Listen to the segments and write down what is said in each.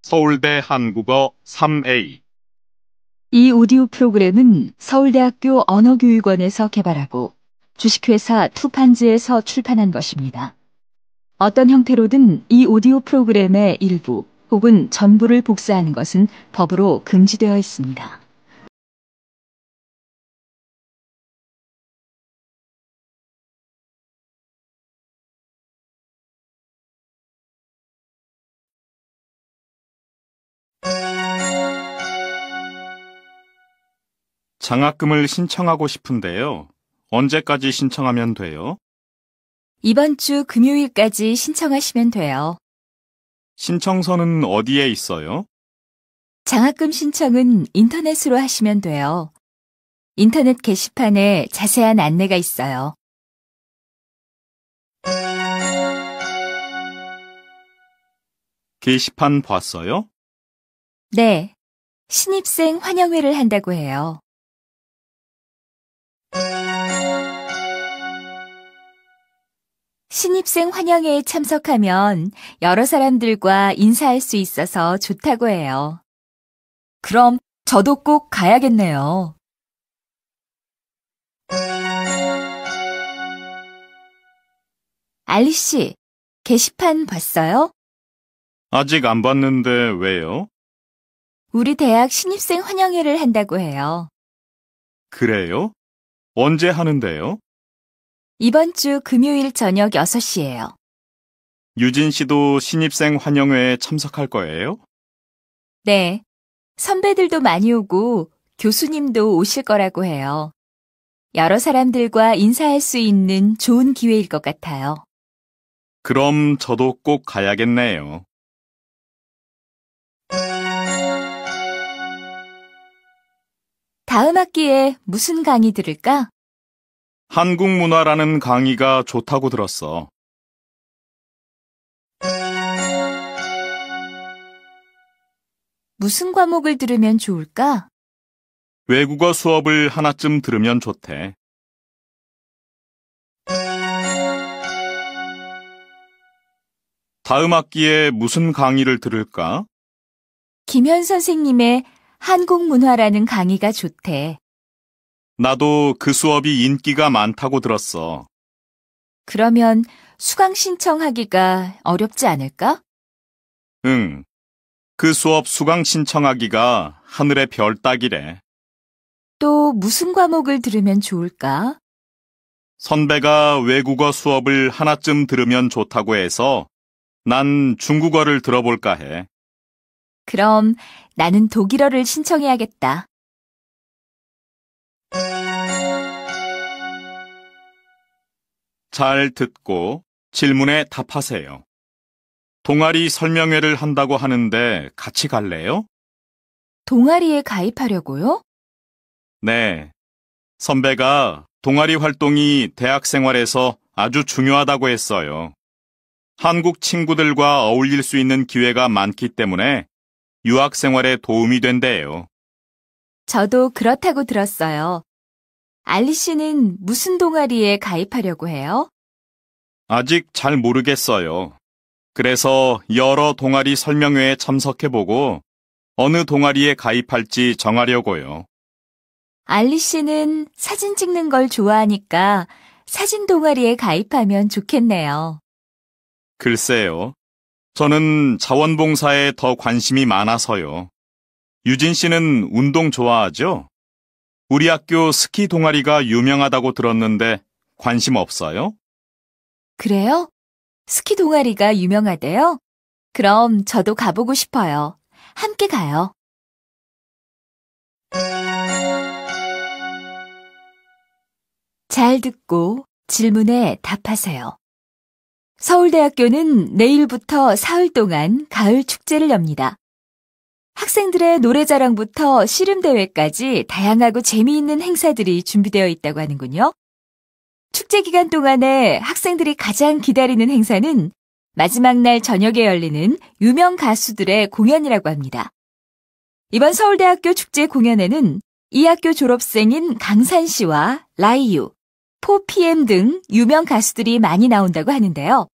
서울대 한국어 3A 이 오디오 프로그램은 서울대학교 언어교육원에서 개발하고 주식회사 투판지에서 출판한 것입니다. 어떤 형태로든 이 오디오 프로그램의 일부 혹은 전부를 복사하는 것은 법으로 금지되어 있습니다. 장학금을 신청하고 싶은데요. 언제까지 신청하면 돼요? 이번 주 금요일까지 신청하시면 돼요. 신청서는 어디에 있어요? 장학금 신청은 인터넷으로 하시면 돼요. 인터넷 게시판에 자세한 안내가 있어요. 게시판 봤어요? 네, 신입생 환영회를 한다고 해요. 신입생 환영회에 참석하면 여러 사람들과 인사할 수 있어서 좋다고 해요. 그럼 저도 꼭 가야겠네요. 알리 씨, 게시판 봤어요? 아직 안 봤는데 왜요? 우리 대학 신입생 환영회를 한다고 해요. 그래요? 언제 하는데요? 이번 주 금요일 저녁 6시예요. 유진 씨도 신입생 환영회에 참석할 거예요? 네, 선배들도 많이 오고 교수님도 오실 거라고 해요. 여러 사람들과 인사할 수 있는 좋은 기회일 것 같아요. 그럼 저도 꼭 가야겠네요. 다음 학기에 무슨 강의 들을까? 한국 문화라는 강의가 좋다고 들었어. 무슨 과목을 들으면 좋을까? 외국어 수업을 하나쯤 들으면 좋대. 다음 학기에 무슨 강의를 들을까? 김현 선생님의 한국 문화라는 강의가 좋대. 나도 그 수업이 인기가 많다고 들었어. 그러면 수강 신청하기가 어렵지 않을까? 응. 그 수업 수강 신청하기가 하늘의 별 따기래. 또 무슨 과목을 들으면 좋을까? 선배가 외국어 수업을 하나쯤 들으면 좋다고 해서 난 중국어를 들어볼까 해. 그럼 나는 독일어를 신청해야겠다. 잘 듣고 질문에 답하세요. 동아리 설명회를 한다고 하는데 같이 갈래요? 동아리에 가입하려고요? 네. 선배가 동아리 활동이 대학 생활에서 아주 중요하다고 했어요. 한국 친구들과 어울릴 수 있는 기회가 많기 때문에 유학 생활에 도움이 된대요. 저도 그렇다고 들었어요. 알리 씨는 무슨 동아리에 가입하려고 해요? 아직 잘 모르겠어요. 그래서 여러 동아리 설명회에 참석해보고 어느 동아리에 가입할지 정하려고요. 알리 씨는 사진 찍는 걸 좋아하니까 사진 동아리에 가입하면 좋겠네요. 글쎄요. 저는 자원봉사에 더 관심이 많아서요. 유진 씨는 운동 좋아하죠? 우리 학교 스키 동아리가 유명하다고 들었는데 관심 없어요? 그래요? 스키 동아리가 유명하대요? 그럼 저도 가보고 싶어요. 함께 가요. 잘 듣고 질문에 답하세요. 서울대학교는 내일부터 사흘 동안 가을 축제를 엽니다. 학생들의 노래자랑부터 씨름대회까지 다양하고 재미있는 행사들이 준비되어 있다고 하는군요. 축제 기간 동안에 학생들이 가장 기다리는 행사는 마지막 날 저녁에 열리는 유명 가수들의 공연이라고 합니다. 이번 서울대학교 축제 공연에는 이 학교 졸업생인 강산 씨와 라이유, 4PM 등 유명 가수들이 많이 나온다고 하는데요.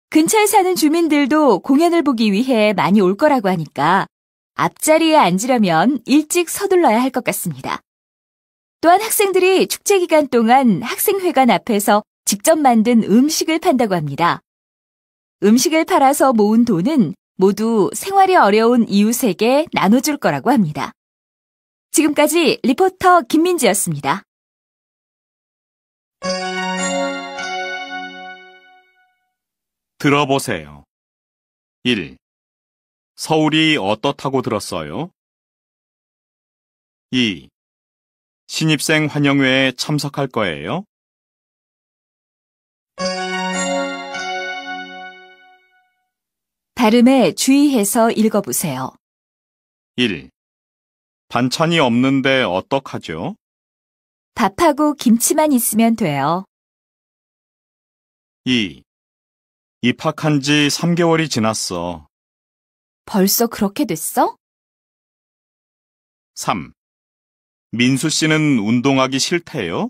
근처에 사는 주민들도 공연을 보기 위해 많이 올 거라고 하니까 앞자리에 앉으려면 일찍 서둘러야 할 것 같습니다. 또한 학생들이 축제 기간 동안 학생회관 앞에서 직접 만든 음식을 판다고 합니다. 음식을 팔아서 모은 돈은 모두 생활이 어려운 이웃에게 나눠줄 거라고 합니다. 지금까지 리포터 김민지였습니다. 들어보세요. 1. 서울이 어떻다고 들었어요? 2. 신입생 환영회에 참석할 거예요? 발음에 주의해서 읽어보세요. 1. 반찬이 없는데 어떡하죠? 밥하고 김치만 있으면 돼요. 2. 입학한 지 3개월이 지났어. 벌써 그렇게 됐어? 3. 민수 씨는 운동하기 싫대요?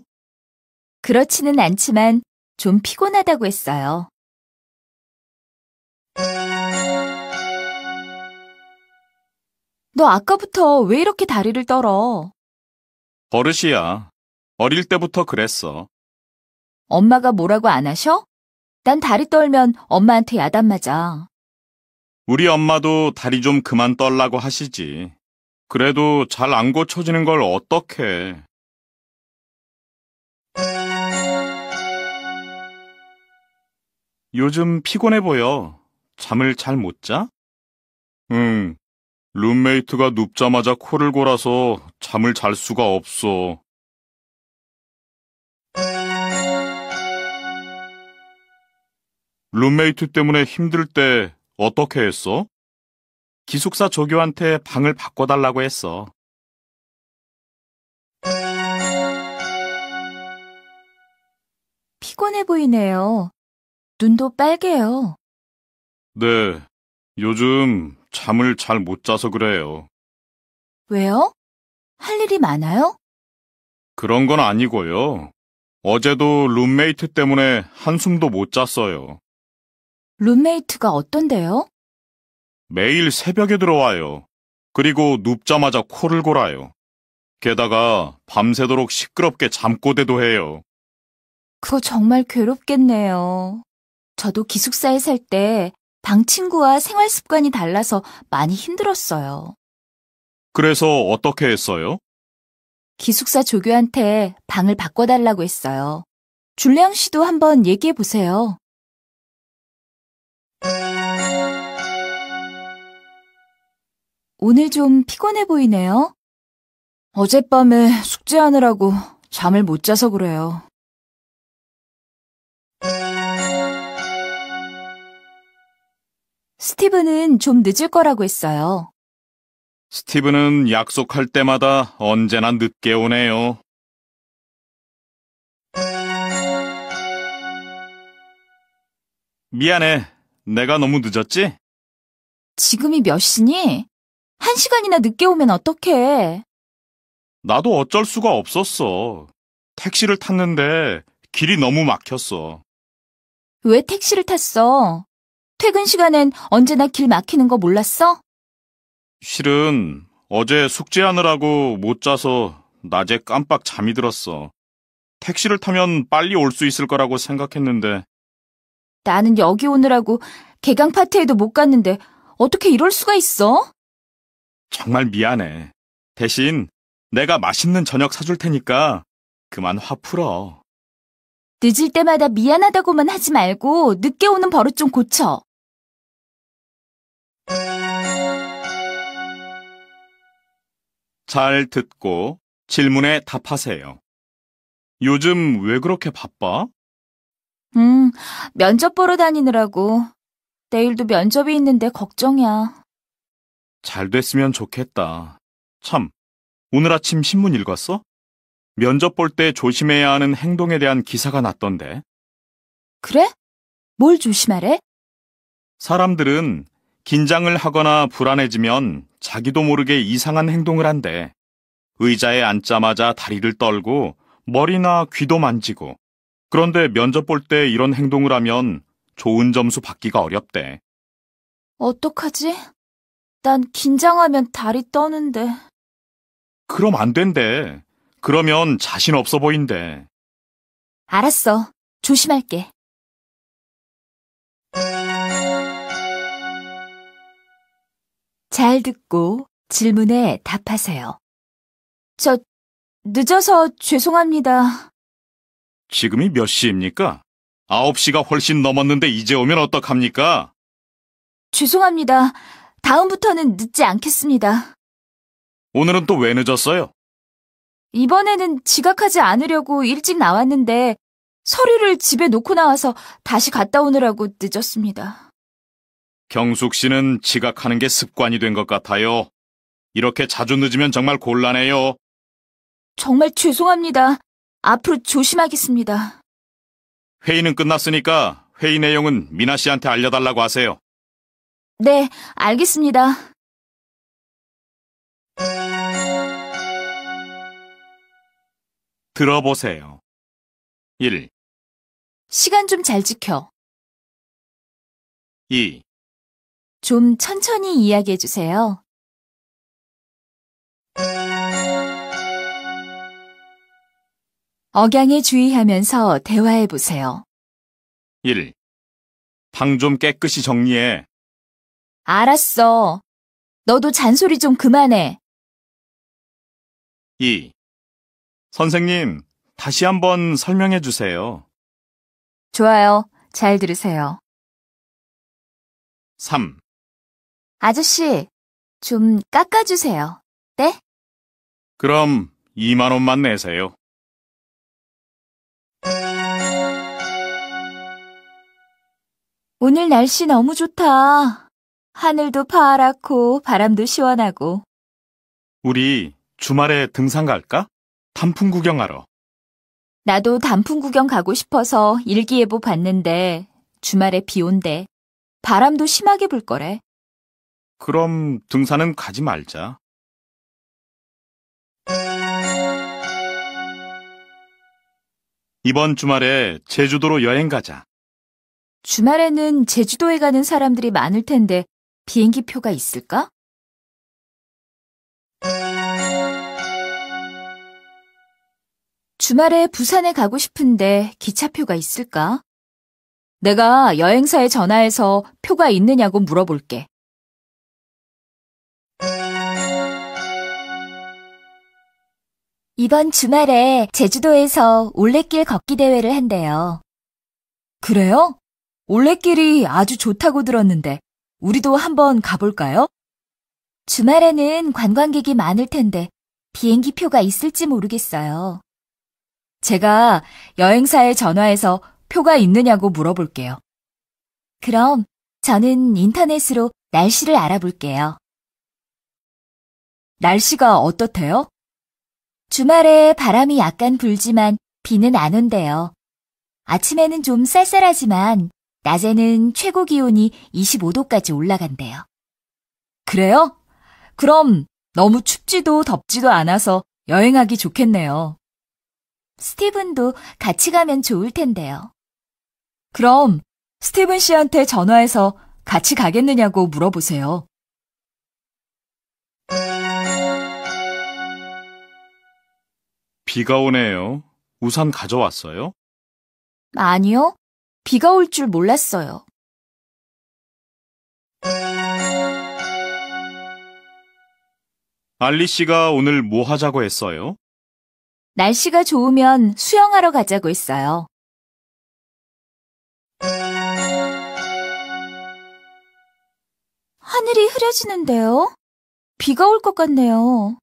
그렇지는 않지만 좀 피곤하다고 했어요. 너 아까부터 왜 이렇게 다리를 떨어? 버릇이야. 어릴 때부터 그랬어. 엄마가 뭐라고 안 하셔? 난 다리 떨면 엄마한테 야단 맞아. 우리 엄마도 다리 좀 그만 떨라고 하시지. 그래도 잘 안 고쳐지는 걸 어떡해. 요즘 피곤해 보여. 잠을 잘 못 자? 응. 룸메이트가 눕자마자 코를 골아서 잠을 잘 수가 없어. 룸메이트 때문에 힘들 때 어떻게 했어? 기숙사 조교한테 방을 바꿔달라고 했어. 피곤해 보이네요. 눈도 빨개요. 네, 요즘 잠을 잘 못 자서 그래요. 왜요? 할 일이 많아요? 그런 건 아니고요. 어제도 룸메이트 때문에 한숨도 못 잤어요. 룸메이트가 어떤데요? 매일 새벽에 들어와요. 그리고 눕자마자 코를 골아요. 게다가 밤새도록 시끄럽게 잠꼬대도 해요. 그거 정말 괴롭겠네요. 저도 기숙사에 살 때 방 친구와 생활 습관이 달라서 많이 힘들었어요. 그래서 어떻게 했어요? 기숙사 조교한테 방을 바꿔달라고 했어요. 줄리앙 씨도 한번 얘기해 보세요. 오늘 좀 피곤해 보이네요. 어젯밤에 숙제하느라고 잠을 못 자서 그래요. 스티브는 좀 늦을 거라고 했어요. 스티브는 약속할 때마다 언제나 늦게 오네요. 미안해. 내가 너무 늦었지? 지금이 몇 시니? 1시간이나 늦게 오면 어떡해? 나도 어쩔 수가 없었어. 택시를 탔는데 길이 너무 막혔어. 왜 택시를 탔어? 퇴근 시간엔 언제나 길 막히는 거 몰랐어? 실은 어제 숙제하느라고 못 자서 낮에 깜빡 잠이 들었어. 택시를 타면 빨리 올 수 있을 거라고 생각했는데. 나는 여기 오느라고 개강 파티에도 못 갔는데 어떻게 이럴 수가 있어? 정말 미안해. 대신 내가 맛있는 저녁 사줄 테니까 그만 화 풀어. 늦을 때마다 미안하다고만 하지 말고 늦게 오는 버릇 좀 고쳐. 잘 듣고 질문에 답하세요. 요즘 왜 그렇게 바빠? 면접 보러 다니느라고. 내일도 면접이 있는데 걱정이야. 잘 됐으면 좋겠다. 참, 오늘 아침 신문 읽었어? 면접 볼 때 조심해야 하는 행동에 대한 기사가 났던데. 그래? 뭘 조심하래? 사람들은 긴장을 하거나 불안해지면 자기도 모르게 이상한 행동을 한대. 의자에 앉자마자 다리를 떨고 머리나 귀도 만지고. 그런데 면접 볼 때 이런 행동을 하면 좋은 점수 받기가 어렵대. 어떡하지? 난 긴장하면 다리 떠는데. 그럼 안 된대. 그러면 자신 없어 보인대. 알았어. 조심할게. 잘 듣고 질문에 답하세요. 늦어서 죄송합니다. 지금이 몇 시입니까? 9시가 훨씬 넘었는데 이제 오면 어떡합니까? 죄송합니다. 다음부터는 늦지 않겠습니다. 오늘은 또 왜 늦었어요? 이번에는 지각하지 않으려고 일찍 나왔는데 서류를 집에 놓고 나와서 다시 갔다 오느라고 늦었습니다. 경숙 씨는 지각하는 게 습관이 된 것 같아요. 이렇게 자주 늦으면 정말 곤란해요. 정말 죄송합니다. 앞으로 조심하겠습니다. 회의는 끝났으니까 회의 내용은 미나 씨한테 알려달라고 하세요. 네, 알겠습니다. 들어보세요. 1, 시간 좀 잘 지켜. 2, 좀 천천히 이야기해 주세요. 억양에 주의하면서 대화해 보세요. 1. 방 좀 깨끗이 정리해. 알았어. 너도 잔소리 좀 그만해. 2. 선생님, 다시 한번 설명해 주세요. 좋아요. 잘 들으세요. 3. 아저씨, 좀 깎아주세요. 네? 그럼 2만 원만 내세요. 오늘 날씨 너무 좋다. 하늘도 파랗고 바람도 시원하고. 우리 주말에 등산 갈까? 단풍 구경하러. 나도 단풍 구경 가고 싶어서 일기예보 봤는데 주말에 비 온대. 바람도 심하게 불 거래. 그럼 등산은 가지 말자. 이번 주말에 제주도로 여행 가자. 주말에는 제주도에 가는 사람들이 많을 텐데 비행기 표가 있을까? 주말에 부산에 가고 싶은데 기차표가 있을까? 내가 여행사에 전화해서 표가 있느냐고 물어볼게. 이번 주말에 제주도에서 올레길 걷기 대회를 한대요. 그래요? 올레길이 아주 좋다고 들었는데 우리도 한번 가볼까요? 주말에는 관광객이 많을 텐데 비행기 표가 있을지 모르겠어요. 제가 여행사에 전화해서 표가 있느냐고 물어볼게요. 그럼 저는 인터넷으로 날씨를 알아볼게요. 날씨가 어떻대요? 주말에 바람이 약간 불지만 비는 안 온대요. 아침에는 좀 쌀쌀하지만 낮에는 최고 기온이 25도까지 올라간대요. 그래요? 그럼 너무 춥지도 덥지도 않아서 여행하기 좋겠네요. 스티븐도 같이 가면 좋을 텐데요. 그럼 스티븐 씨한테 전화해서 같이 가겠느냐고 물어보세요. 비가 오네요. 우산 가져왔어요? 아니요. 비가 올 줄 몰랐어요. 알리 씨가 오늘 뭐 하자고 했어요? 날씨가 좋으면 수영하러 가자고 했어요. 하늘이 흐려지는데요? 비가 올 것 같네요.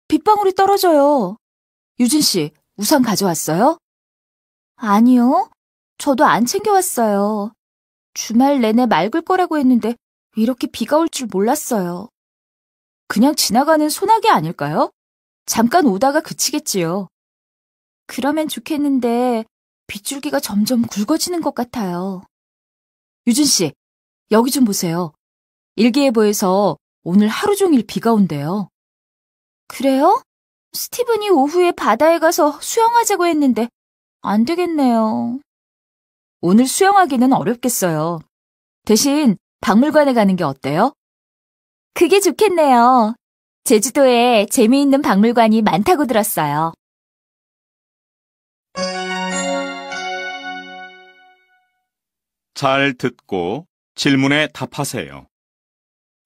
빗방울이 떨어져요. 유진 씨, 우산 가져왔어요? 아니요. 저도 안 챙겨왔어요. 주말 내내 맑을 거라고 했는데 이렇게 비가 올 줄 몰랐어요. 그냥 지나가는 소나기 아닐까요? 잠깐 오다가 그치겠지요. 그러면 좋겠는데 빗줄기가 점점 굵어지는 것 같아요. 유진 씨, 여기 좀 보세요. 일기예보에서 오늘 하루 종일 비가 온대요. 그래요? 스티븐이 오후에 바다에 가서 수영하자고 했는데 안 되겠네요. 오늘 수영하기는 어렵겠어요. 대신 박물관에 가는 게 어때요? 그게 좋겠네요. 제주도에 재미있는 박물관이 많다고 들었어요. 잘 듣고 질문에 답하세요.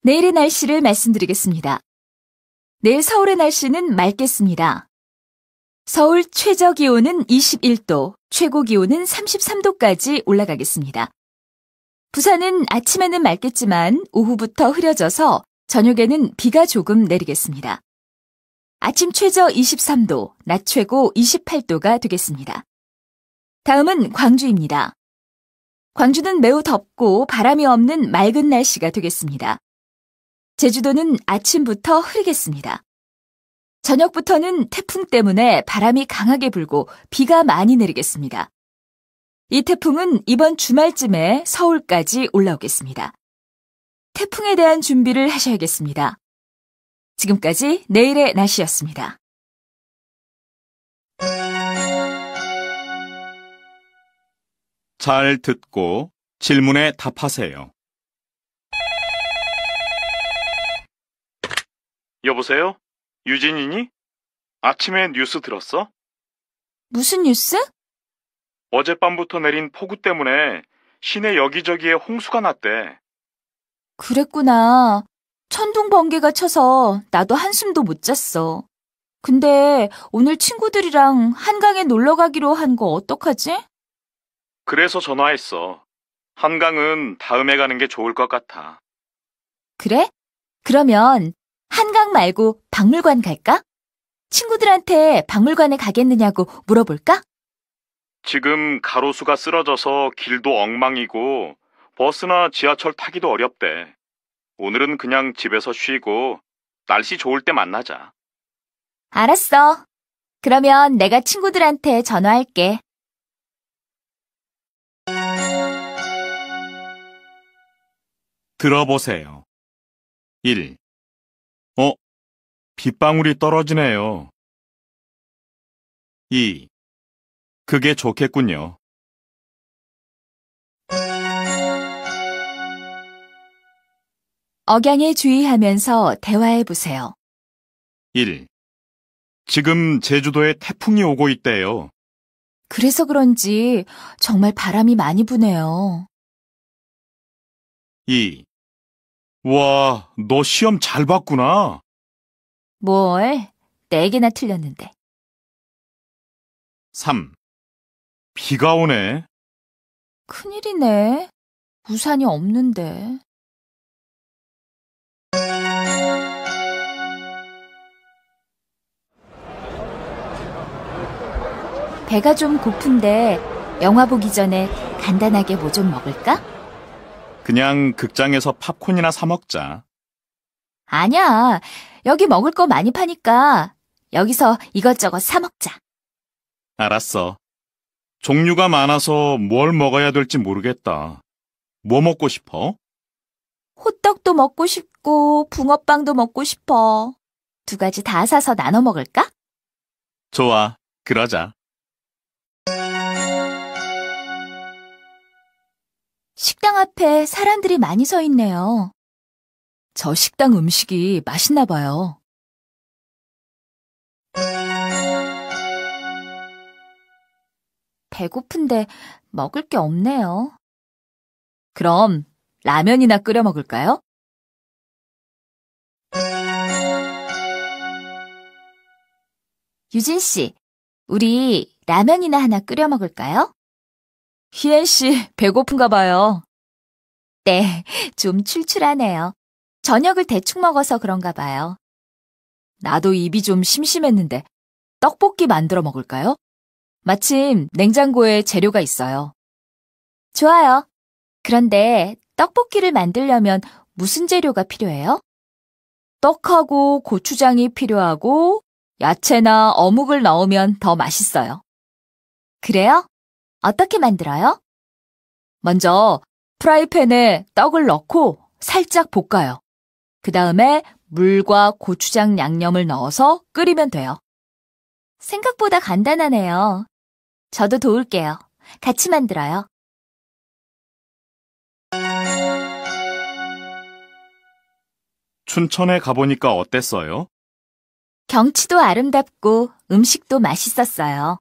내일의 날씨를 말씀드리겠습니다. 내일 서울의 날씨는 맑겠습니다. 서울 최저 기온은 21도, 최고 기온은 33도까지 올라가겠습니다. 부산은 아침에는 맑겠지만 오후부터 흐려져서 저녁에는 비가 조금 내리겠습니다. 아침 최저 23도, 낮 최고 28도가 되겠습니다. 다음은 광주입니다. 광주는 매우 덥고 바람이 없는 맑은 날씨가 되겠습니다. 제주도는 아침부터 흐리겠습니다. 저녁부터는 태풍 때문에 바람이 강하게 불고 비가 많이 내리겠습니다. 이 태풍은 이번 주말쯤에 서울까지 올라오겠습니다. 태풍에 대한 준비를 하셔야겠습니다. 지금까지 내일의 날씨였습니다. 잘 듣고 질문에 답하세요. 여보세요? 유진이니? 아침에 뉴스 들었어? 무슨 뉴스? 어젯밤부터 내린 폭우 때문에 시내 여기저기에 홍수가 났대. 그랬구나. 천둥 번개가 쳐서 나도 한숨도 못 잤어. 근데 오늘 친구들이랑 한강에 놀러 가기로 한 거 어떡하지? 그래서 전화했어. 한강은 다음에 가는 게 좋을 것 같아. 그래? 그러면 한강 말고 박물관 갈까? 친구들한테 박물관에 가겠느냐고 물어볼까? 지금 가로수가 쓰러져서 길도 엉망이고 버스나 지하철 타기도 어렵대. 오늘은 그냥 집에서 쉬고 날씨 좋을 때 만나자. 알았어. 그러면 내가 친구들한테 전화할게. 들어보세요. 1. 빗방울이 떨어지네요. 2. 그게 좋겠군요. 억양에 주의하면서 대화해 보세요. 1. 지금 제주도에 태풍이 오고 있대요. 그래서 그런지 정말 바람이 많이 부네요. 2. 와, 너 시험 잘 봤구나. 뭘? 4개나 틀렸는데. 3. 비가 오네. 큰일이네. 우산이 없는데. 배가 좀 고픈데 영화 보기 전에 간단하게 뭐 좀 먹을까? 그냥 극장에서 팝콘이나 사 먹자. 아니야. 여기 먹을 거 많이 파니까 여기서 이것저것 사 먹자. 알았어. 종류가 많아서 뭘 먹어야 될지 모르겠다. 뭐 먹고 싶어? 호떡도 먹고 싶고 붕어빵도 먹고 싶어. 2가지 다 사서 나눠 먹을까? 좋아, 그러자. 식당 앞에 사람들이 많이 서 있네요. 저 식당 음식이 맛있나 봐요. 배고픈데 먹을 게 없네요. 그럼 라면이나 끓여 먹을까요? 유진 씨, 우리 라면이나 하나 끓여 먹을까요? 희엔 씨, 배고픈가 봐요. 네, 좀 출출하네요. 저녁을 대충 먹어서 그런가 봐요. 나도 입이 좀 심심했는데 떡볶이 만들어 먹을까요? 마침 냉장고에 재료가 있어요. 좋아요. 그런데 떡볶이를 만들려면 무슨 재료가 필요해요? 떡하고 고추장이 필요하고 야채나 어묵을 넣으면 더 맛있어요. 그래요? 어떻게 만들어요? 먼저 프라이팬에 떡을 넣고 살짝 볶아요. 그 다음에 물과 고추장 양념을 넣어서 끓이면 돼요. 생각보다 간단하네요. 저도 도울게요. 같이 만들어요. 춘천에 가보니까 어땠어요? 경치도 아름답고 음식도 맛있었어요.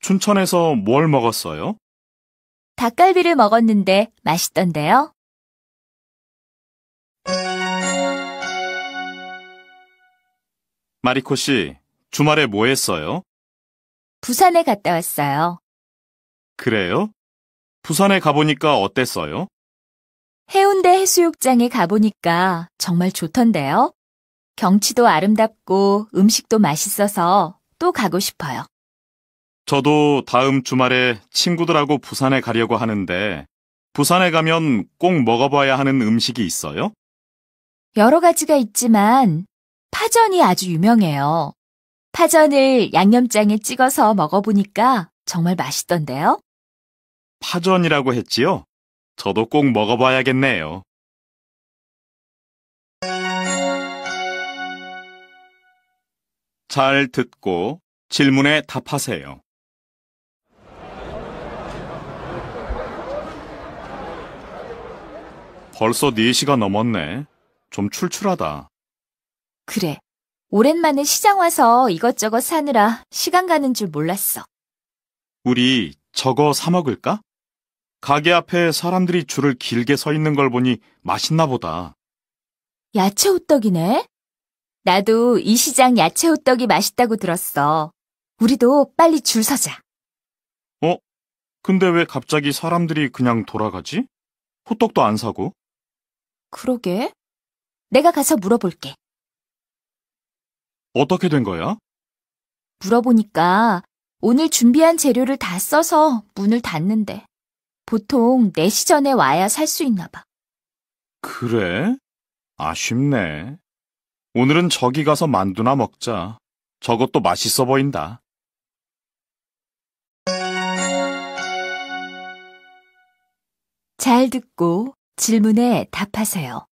춘천에서 뭘 먹었어요? 닭갈비를 먹었는데 맛있던데요. 마리코 씨, 주말에 뭐 했어요? 부산에 갔다 왔어요. 그래요? 부산에 가보니까 어땠어요? 해운대 해수욕장에 가보니까 정말 좋던데요. 경치도 아름답고 음식도 맛있어서 또 가고 싶어요. 저도 다음 주말에 친구들하고 부산에 가려고 하는데, 부산에 가면 꼭 먹어봐야 하는 음식이 있어요? 여러 가지가 있지만 파전이 아주 유명해요. 파전을 양념장에 찍어서 먹어보니까 정말 맛있던데요. 파전이라고 했지요? 저도 꼭 먹어봐야겠네요. 잘 듣고 질문에 답하세요. 벌써 4시가 넘었네. 좀 출출하다. 그래. 오랜만에 시장 와서 이것저것 사느라 시간 가는 줄 몰랐어. 우리 저거 사 먹을까? 가게 앞에 사람들이 줄을 길게 서 있는 걸 보니 맛있나 보다. 야채 호떡이네. 나도 이 시장 야채 호떡이 맛있다고 들었어. 우리도 빨리 줄 서자. 근데 왜 갑자기 사람들이 그냥 돌아가지? 호떡도 안 사고? 그러게. 내가 가서 물어볼게. 어떻게 된 거야? 물어보니까 오늘 준비한 재료를 다 써서 문을 닫는데 보통 4시 전에 와야 살 수 있나 봐. 그래? 아쉽네. 오늘은 저기 가서 만두나 먹자. 저것도 맛있어 보인다. 잘 듣고 질문에 답하세요.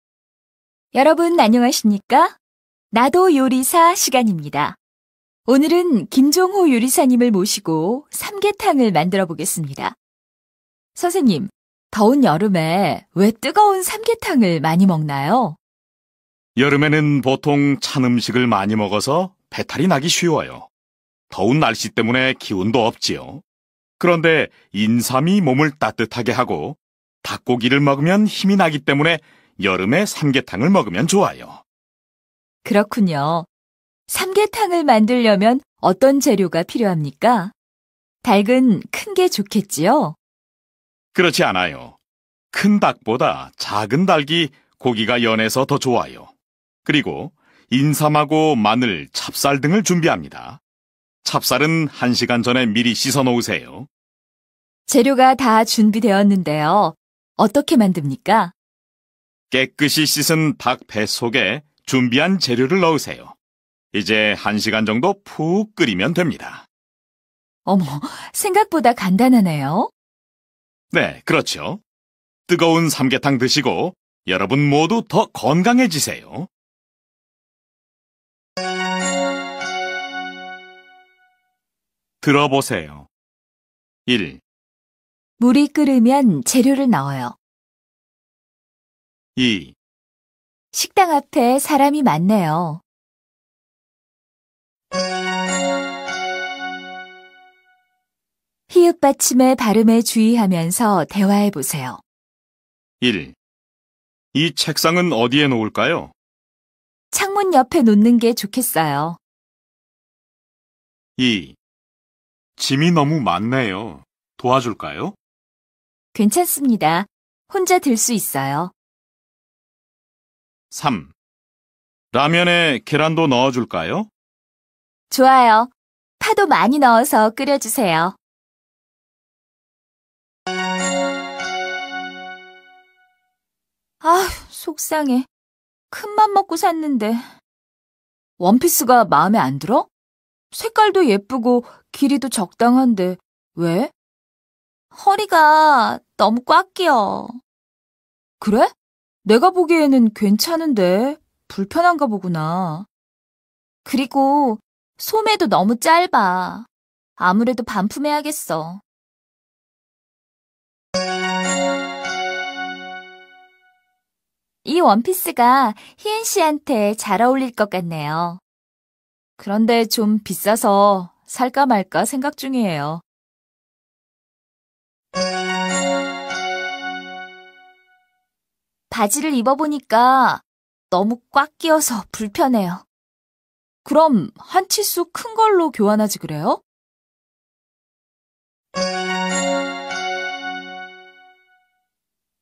여러분 안녕하십니까? 나도 요리사 시간입니다. 오늘은 김종호 요리사님을 모시고 삼계탕을 만들어 보겠습니다. 선생님, 더운 여름에 왜 뜨거운 삼계탕을 많이 먹나요? 여름에는 보통 찬 음식을 많이 먹어서 배탈이 나기 쉬워요. 더운 날씨 때문에 기운도 없지요. 그런데 인삼이 몸을 따뜻하게 하고 닭고기를 먹으면 힘이 나기 때문에 여름에 삼계탕을 먹으면 좋아요. 그렇군요. 삼계탕을 만들려면 어떤 재료가 필요합니까? 닭은 큰 게 좋겠지요? 그렇지 않아요. 큰 닭보다 작은 닭이 고기가 연해서 더 좋아요. 그리고 인삼하고 마늘, 찹쌀 등을 준비합니다. 찹쌀은 1시간 전에 미리 씻어 놓으세요. 재료가 다 준비되었는데요. 어떻게 만듭니까? 깨끗이 씻은 닭 배 속에 준비한 재료를 넣으세요. 이제 1시간 정도 푹 끓이면 됩니다. 어머, 생각보다 간단하네요. 네, 그렇죠. 뜨거운 삼계탕 드시고 여러분 모두 더 건강해지세요. 들어보세요. 1, 물이 끓으면 재료를 넣어요. 2, 식당 앞에 사람이 많네요. 히읗 받침의 발음에 주의하면서 대화해 보세요. 1. 이 책상은 어디에 놓을까요? 창문 옆에 놓는 게 좋겠어요. 2. 짐이 너무 많네요. 도와줄까요? 괜찮습니다. 혼자 들 수 있어요. 3. 라면에 계란도 넣어줄까요? 좋아요. 파도 많이 넣어서 끓여주세요. 아휴, 속상해. 큰맘 먹고 샀는데. 원피스가 마음에 안 들어? 색깔도 예쁘고 길이도 적당한데 왜? 허리가 너무 꽉 끼어. 그래? 내가 보기에는 괜찮은데 불편한가 보구나. 그리고 소매도 너무 짧아. 아무래도 반품해야겠어. 이 원피스가 희은 씨한테 잘 어울릴 것 같네요. 그런데 좀 비싸서 살까 말까 생각 중이에요. 바지를 입어보니까 너무 꽉 끼어서 불편해요. 그럼 한 치수 큰 걸로 교환하지 그래요?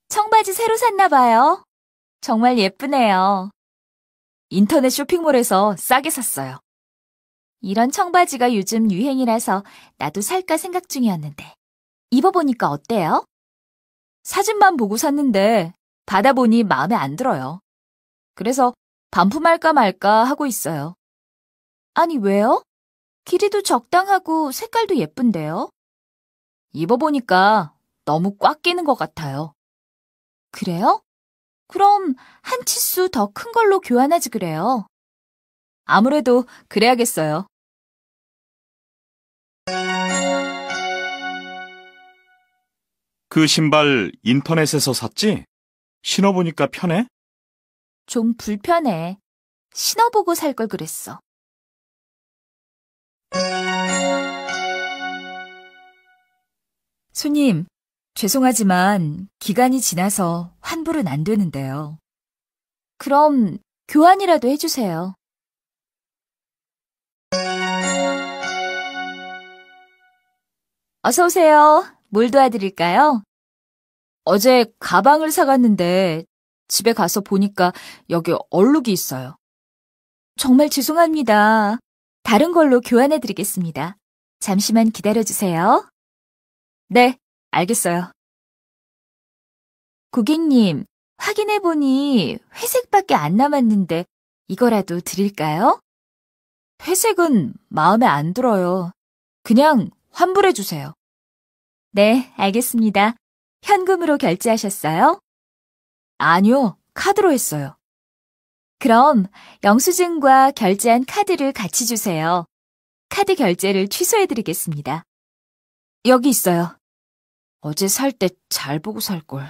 청바지 새로 샀나 봐요. 정말 예쁘네요. 인터넷 쇼핑몰에서 싸게 샀어요. 이런 청바지가 요즘 유행이라서 나도 살까 생각 중이었는데 입어보니까 어때요? 사진만 보고 샀는데 받아보니 마음에 안 들어요. 그래서 반품할까 말까 하고 있어요. 아니, 왜요? 길이도 적당하고 색깔도 예쁜데요? 입어보니까 너무 꽉 끼는 것 같아요. 그래요? 그럼 한 치수 더 큰 걸로 교환하지 그래요. 아무래도 그래야겠어요. 그 신발 인터넷에서 샀지? 신어보니까 편해? 좀 불편해. 신어보고 살 걸 그랬어. 손님, 죄송하지만 기간이 지나서 환불은 안 되는데요. 그럼 교환이라도 해주세요. 어서 오세요. 뭘 도와드릴까요? 어제 가방을 사갔는데 집에 가서 보니까 여기 얼룩이 있어요. 정말 죄송합니다. 다른 걸로 교환해드리겠습니다. 잠시만 기다려주세요. 네, 알겠어요. 고객님, 확인해보니 회색밖에 안 남았는데 이거라도 드릴까요? 회색은 마음에 안 들어요. 그냥 환불해주세요. 네, 알겠습니다. 현금으로 결제하셨어요? 아니요, 카드로 했어요. 그럼 영수증과 결제한 카드를 같이 주세요. 카드 결제를 취소해드리겠습니다. 여기 있어요. 어제 살 때 잘 보고 살걸.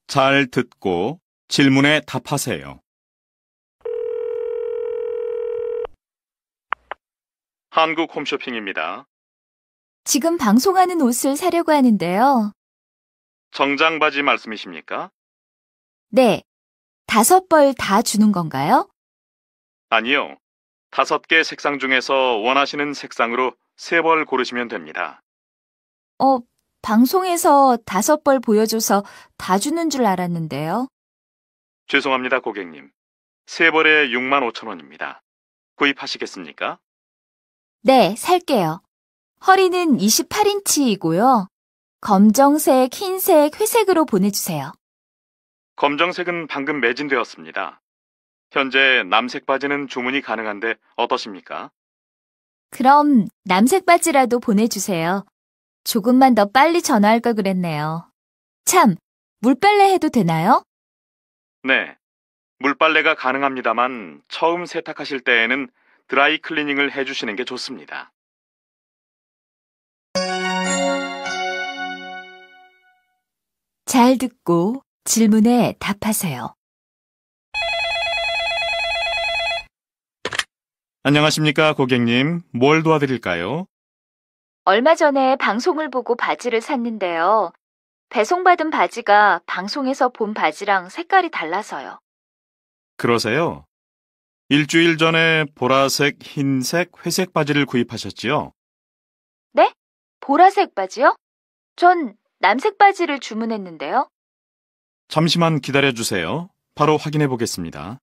잘 듣고 질문에 답하세요. 한국 홈쇼핑입니다. 지금 방송하는 옷을 사려고 하는데요. 정장 바지 말씀이십니까? 네, 5벌 다 주는 건가요? 아니요. 5개 색상 중에서 원하시는 색상으로 3벌 고르시면 됩니다. 방송에서 5벌 보여줘서 다 주는 줄 알았는데요. 죄송합니다, 고객님. 3벌에 65,000원입니다. 구입하시겠습니까? 네, 살게요. 허리는 28인치이고요. 검정색, 흰색, 회색으로 보내주세요. 검정색은 방금 매진되었습니다. 현재 남색 바지는 주문이 가능한데 어떠십니까? 그럼 남색 바지라도 보내주세요. 조금만 더 빨리 전화할 걸 그랬네요. 참, 물빨래 해도 되나요? 네. 물빨래가 가능합니다만 처음 세탁하실 때에는 드라이 클리닝을 해주시는 게 좋습니다. 잘 듣고 질문에 답하세요. 안녕하십니까, 고객님. 뭘 도와드릴까요? 얼마 전에 방송을 보고 바지를 샀는데요. 배송받은 바지가 방송에서 본 바지랑 색깔이 달라서요. 그러세요? 일주일 전에 보라색, 흰색, 회색 바지를 구입하셨지요? 네? 보라색 바지요? 전 남색 바지를 주문했는데요. 잠시만 기다려주세요. 바로 확인해 보겠습니다.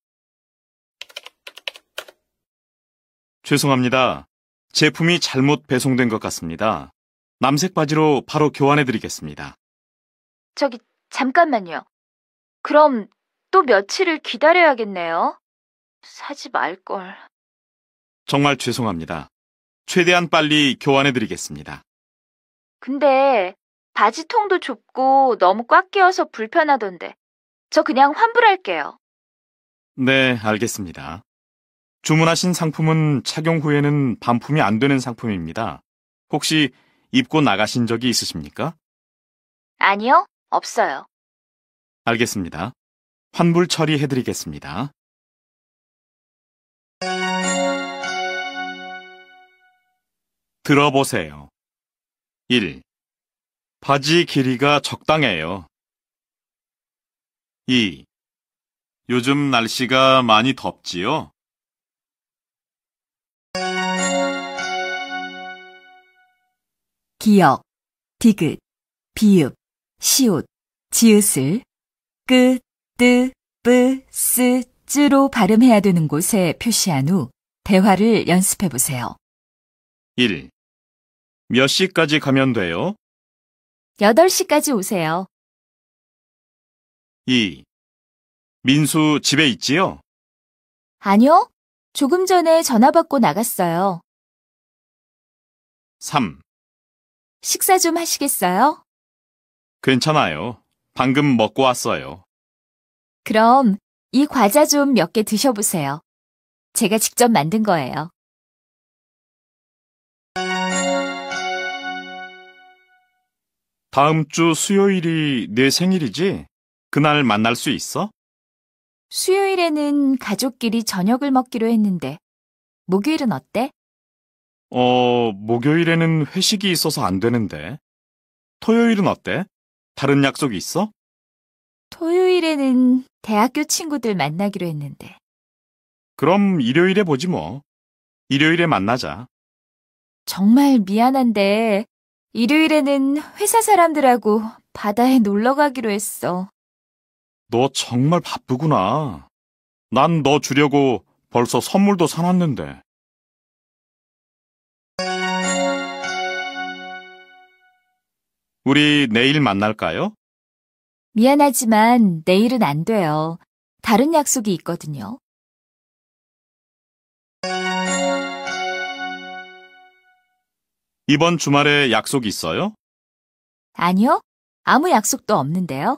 죄송합니다. 제품이 잘못 배송된 것 같습니다. 남색 바지로 바로 교환해 드리겠습니다. 잠깐만요. 그럼 또 며칠을 기다려야겠네요. 사지 말걸. 정말 죄송합니다. 최대한 빨리 교환해 드리겠습니다. 근데 바지 통도 좁고 너무 꽉 끼어서 불편하던데. 저 그냥 환불할게요. 네, 알겠습니다. 주문하신 상품은 착용 후에는 반품이 안 되는 상품입니다. 혹시 입고 나가신 적이 있으십니까? 아니요, 없어요. 알겠습니다. 환불 처리해드리겠습니다. 들어보세요. 1. 바지 길이가 적당해요. 2. 요즘 날씨가 많이 덥지요? 기역, 디귿, 비읍, 시옷, 지읒을 끄, 뜨, 뿌, 쓰, 쯔로 발음해야 되는 곳에 표시한 후 대화를 연습해 보세요. 1. 몇 시까지 가면 돼요? 8시까지 오세요. 2. 민수 집에 있지요? 아니요, 조금 전에 전화 받고 나갔어요. 3. 식사 좀 하시겠어요? 괜찮아요. 방금 먹고 왔어요. 그럼 이 과자 좀 몇 개 드셔보세요. 제가 직접 만든 거예요. 다음 주 수요일이 내 생일이지? 그날 만날 수 있어? 수요일에는 가족끼리 저녁을 먹기로 했는데, 목요일은 어때? 목요일에는 회식이 있어서 안 되는데. 토요일은 어때? 다른 약속이 있어? 토요일에는 대학교 친구들 만나기로 했는데. 그럼 일요일에 보지 뭐. 일요일에 만나자. 정말 미안한데, 일요일에는 회사 사람들하고 바다에 놀러 가기로 했어. 너 정말 바쁘구나. 난 너 주려고 벌써 선물도 사놨는데. 우리 내일 만날까요? 미안하지만 내일은 안 돼요. 다른 약속이 있거든요. 이번 주말에 약속 있어요? 아니요, 아무 약속도 없는데요.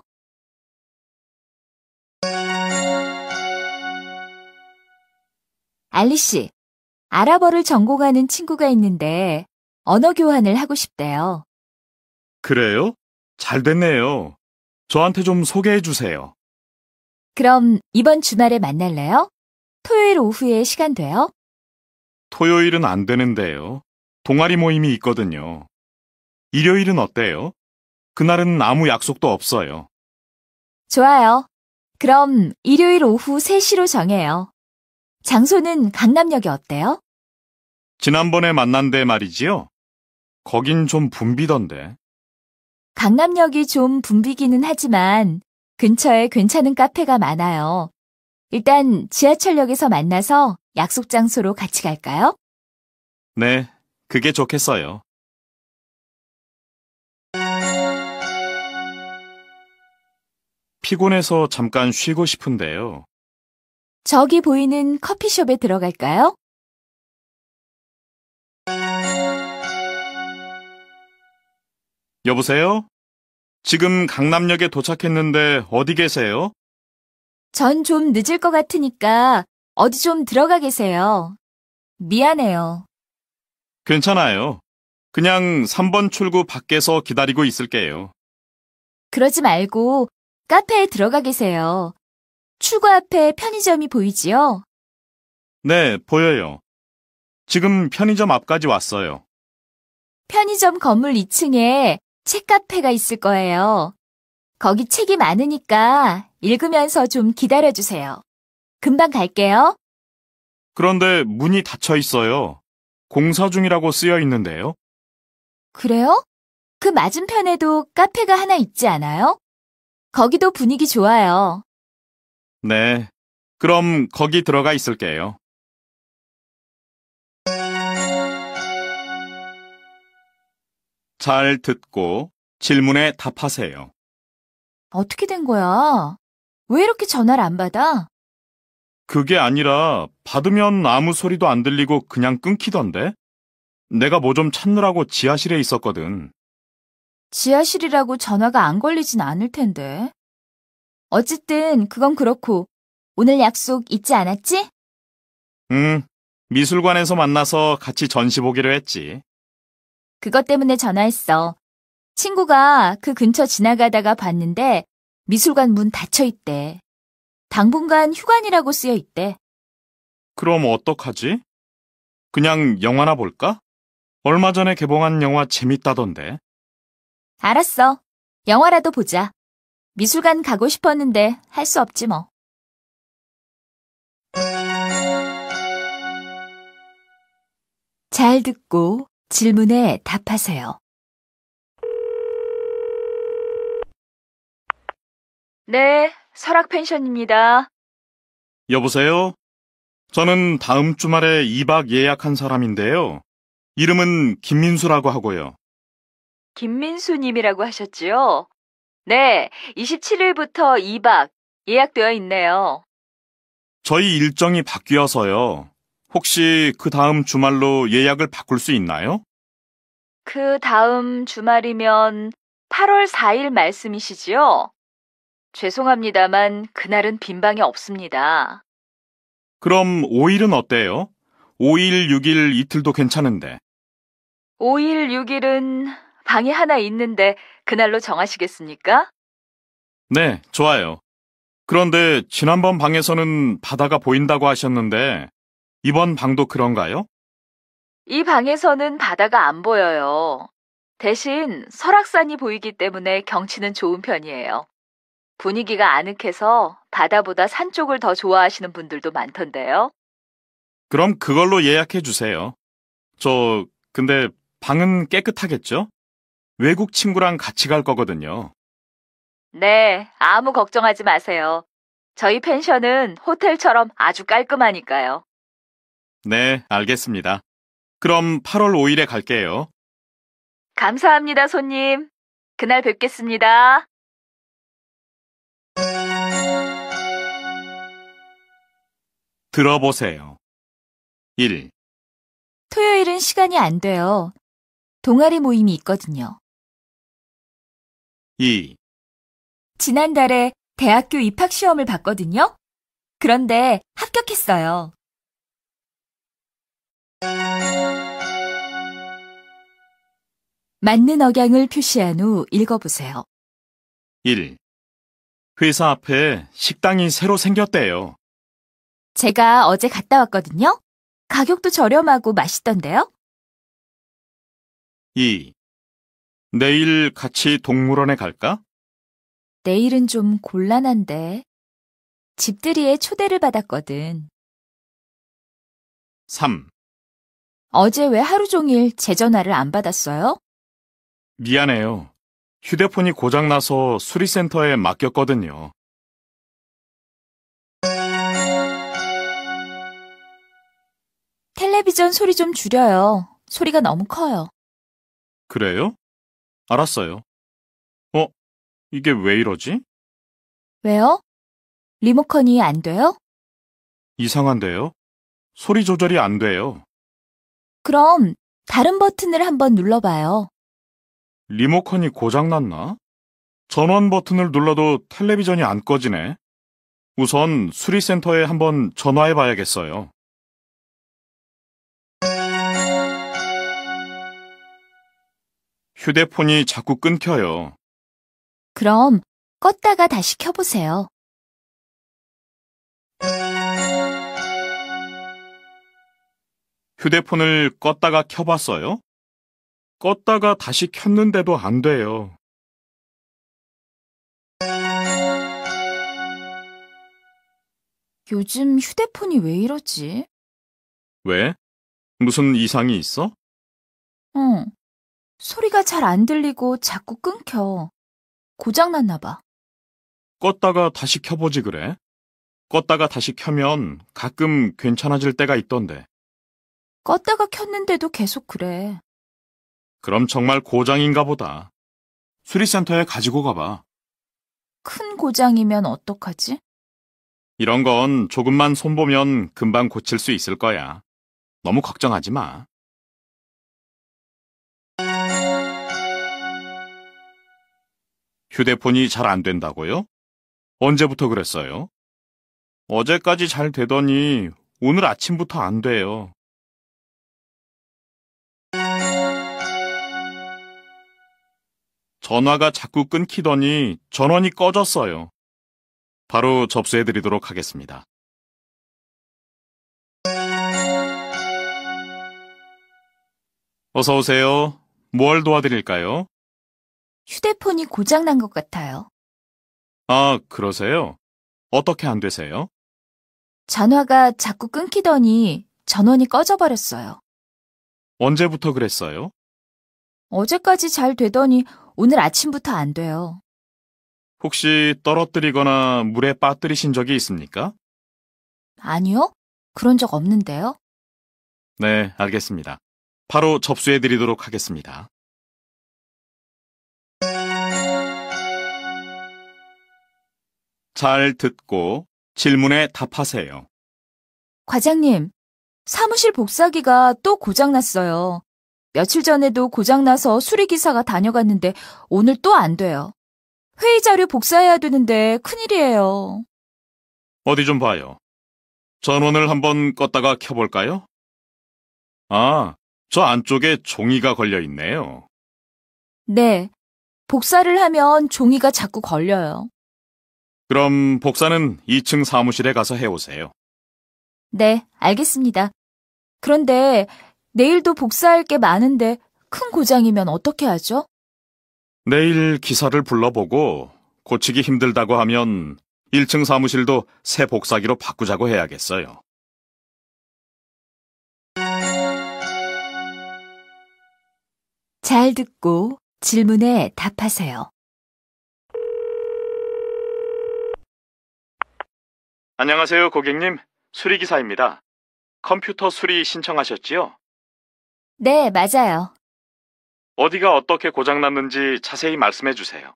알리 씨, 아랍어를 전공하는 친구가 있는데 언어 교환을 하고 싶대요. 그래요? 잘 됐네요. 저한테 좀 소개해 주세요. 그럼 이번 주말에 만날래요? 토요일 오후에 시간 돼요? 토요일은 안 되는데요. 동아리 모임이 있거든요. 일요일은 어때요? 그날은 아무 약속도 없어요. 좋아요. 그럼 일요일 오후 3시로 정해요. 장소는 강남역이 어때요? 지난번에 만난 데 말이지요? 거긴 좀 붐비던데. 강남역이 좀 붐비기는 하지만 근처에 괜찮은 카페가 많아요. 일단 지하철역에서 만나서 약속 장소로 같이 갈까요? 네, 그게 좋겠어요. 피곤해서 잠깐 쉬고 싶은데요. 저기 보이는 커피숍에 들어갈까요? 여보세요? 지금 강남역에 도착했는데 어디 계세요? 전 좀 늦을 것 같으니까 어디 좀 들어가 계세요. 미안해요. 괜찮아요. 그냥 3번 출구 밖에서 기다리고 있을게요. 그러지 말고 카페에 들어가 계세요. 출구 앞에 편의점이 보이지요? 네, 보여요. 지금 편의점 앞까지 왔어요. 편의점 건물 2층에 책 카페가 있을 거예요. 거기 책이 많으니까 읽으면서 좀 기다려주세요. 금방 갈게요. 그런데 문이 닫혀 있어요. 공사 중이라고 쓰여 있는데요. 그래요? 그 맞은편에도 카페가 하나 있지 않아요? 거기도 분위기 좋아요. 네, 그럼 거기 들어가 있을게요. 잘 듣고 질문에 답하세요. 어떻게 된 거야? 왜 이렇게 전화를 안 받아? 그게 아니라 받으면 아무 소리도 안 들리고 그냥 끊기던데? 내가 뭐 좀 찾느라고 지하실에 있었거든. 지하실이라고 전화가 안 걸리진 않을 텐데. 어쨌든 그건 그렇고 오늘 약속 잊지 않았지? 미술관에서 만나서 같이 전시 보기로 했지. 그것 때문에 전화했어. 친구가 그 근처 지나가다가 봤는데 미술관 문 닫혀 있대. 당분간 휴관이라고 쓰여 있대. 그럼 어떡하지? 그냥 영화나 볼까? 얼마 전에 개봉한 영화 재밌다던데. 알았어. 영화라도 보자. 미술관 가고 싶었는데 할 수 없지 뭐. 잘 듣고 질문에 답하세요. 네, 설악 펜션입니다. 여보세요? 저는 다음 주말에 2박 예약한 사람인데요. 이름은 김민수라고 하고요. 김민수님이라고 하셨지요? 네, 27일부터 2박 예약되어 있네요. 저희 일정이 바뀌어서요. 혹시 그 다음 주말로 예약을 바꿀 수 있나요? 그 다음 주말이면 8월 4일 말씀이시지요? 죄송합니다만 그날은 빈 방이 없습니다. 그럼 5일은 어때요? 5일, 6일 이틀도 괜찮은데. 5일, 6일은 방이 하나 있는데 그날로 정하시겠습니까? 네, 좋아요. 그런데 지난번 방에서는 바다가 보인다고 하셨는데 이번 방도 그런가요? 이 방에서는 바다가 안 보여요. 대신 설악산이 보이기 때문에 경치는 좋은 편이에요. 분위기가 아늑해서 바다보다 산 쪽을 더 좋아하시는 분들도 많던데요. 그럼 그걸로 예약해 주세요. 근데 방은 깨끗하겠죠? 외국 친구랑 같이 갈 거거든요. 네, 아무 걱정하지 마세요. 저희 펜션은 호텔처럼 아주 깔끔하니까요. 네, 알겠습니다. 그럼 8월 5일에 갈게요. 감사합니다, 손님. 그날 뵙겠습니다. 들어보세요. 1. 토요일은 시간이 안 돼요. 동아리 모임이 있거든요. 2. 지난달에 대학교 입학 시험을 봤거든요. 그런데 합격했어요. 맞는 억양을 표시한 후 읽어보세요. 1. 회사 앞에 식당이 새로 생겼대요. 제가 어제 갔다 왔거든요. 가격도 저렴하고 맛있던데요. 2. 내일 같이 동물원에 갈까? 내일은 좀 곤란한데. 집들이에 초대를 받았거든. 3. 어제 왜 하루 종일 제 전화를 안 받았어요? 미안해요. 휴대폰이 고장나서 수리센터에 맡겼거든요. 텔레비전 소리 좀 줄여요. 소리가 너무 커요. 그래요? 알았어요. 이게 왜 이러지? 왜요? 리모컨이 안 돼요? 이상한데요? 소리 조절이 안 돼요. 그럼 다른 버튼을 한번 눌러봐요. 리모컨이 고장났나? 전원 버튼을 눌러도 텔레비전이 안 꺼지네. 우선 수리센터에 한번 전화해 봐야겠어요. 휴대폰이 자꾸 끊겨요. 그럼 껐다가 다시 켜보세요. 휴대폰을 껐다가 켜봤어요? 껐다가 다시 켰는데도 안 돼요. 요즘 휴대폰이 왜 이러지? 왜? 무슨 이상이 있어? 응. 소리가 잘 안 들리고 자꾸 끊겨. 고장났나 봐. 껐다가 다시 켜보지 그래? 껐다가 다시 켜면 가끔 괜찮아질 때가 있던데. 껐다가 켰는데도 계속 그래. 그럼 정말 고장인가 보다. 수리센터에 가지고 가봐. 큰 고장이면 어떡하지? 이런 건 조금만 손보면 금방 고칠 수 있을 거야. 너무 걱정하지 마. 휴대폰이 잘 안 된다고요? 언제부터 그랬어요? 어제까지 잘 되더니 오늘 아침부터 안 돼요. 전화가 자꾸 끊기더니 전원이 꺼졌어요. 바로 접수해드리도록 하겠습니다. 어서 오세요. 뭘 도와드릴까요? 휴대폰이 고장난 것 같아요. 아, 그러세요? 어떻게 안 되세요? 전화가 자꾸 끊기더니 전원이 꺼져버렸어요. 언제부터 그랬어요? 어제까지 잘 되더니 오늘 아침부터 안 돼요. 혹시 떨어뜨리거나 물에 빠뜨리신 적이 있습니까? 아니요? 그런 적 없는데요. 네, 알겠습니다. 바로 접수해드리도록 하겠습니다. 잘 듣고 질문에 답하세요. 과장님, 사무실 복사기가 또 고장났어요. 며칠 전에도 고장나서 수리기사가 다녀갔는데 오늘 또 안 돼요. 회의 자료 복사해야 되는데 큰일이에요. 어디 좀 봐요. 전원을 한번 껐다가 켜볼까요? 아, 저 안쪽에 종이가 걸려 있네요. 네, 복사를 하면 종이가 자꾸 걸려요. 그럼 복사는 2층 사무실에 가서 해오세요. 네, 알겠습니다. 그런데 내일도 복사할 게 많은데 큰 고장이면 어떻게 하죠? 내일 기사를 불러보고 고치기 힘들다고 하면 1층 사무실도 새 복사기로 바꾸자고 해야겠어요. 잘 듣고 질문에 답하세요. 안녕하세요, 고객님. 수리기사입니다. 컴퓨터 수리 신청하셨지요? 네, 맞아요. 어디가 어떻게 고장났는지 자세히 말씀해 주세요.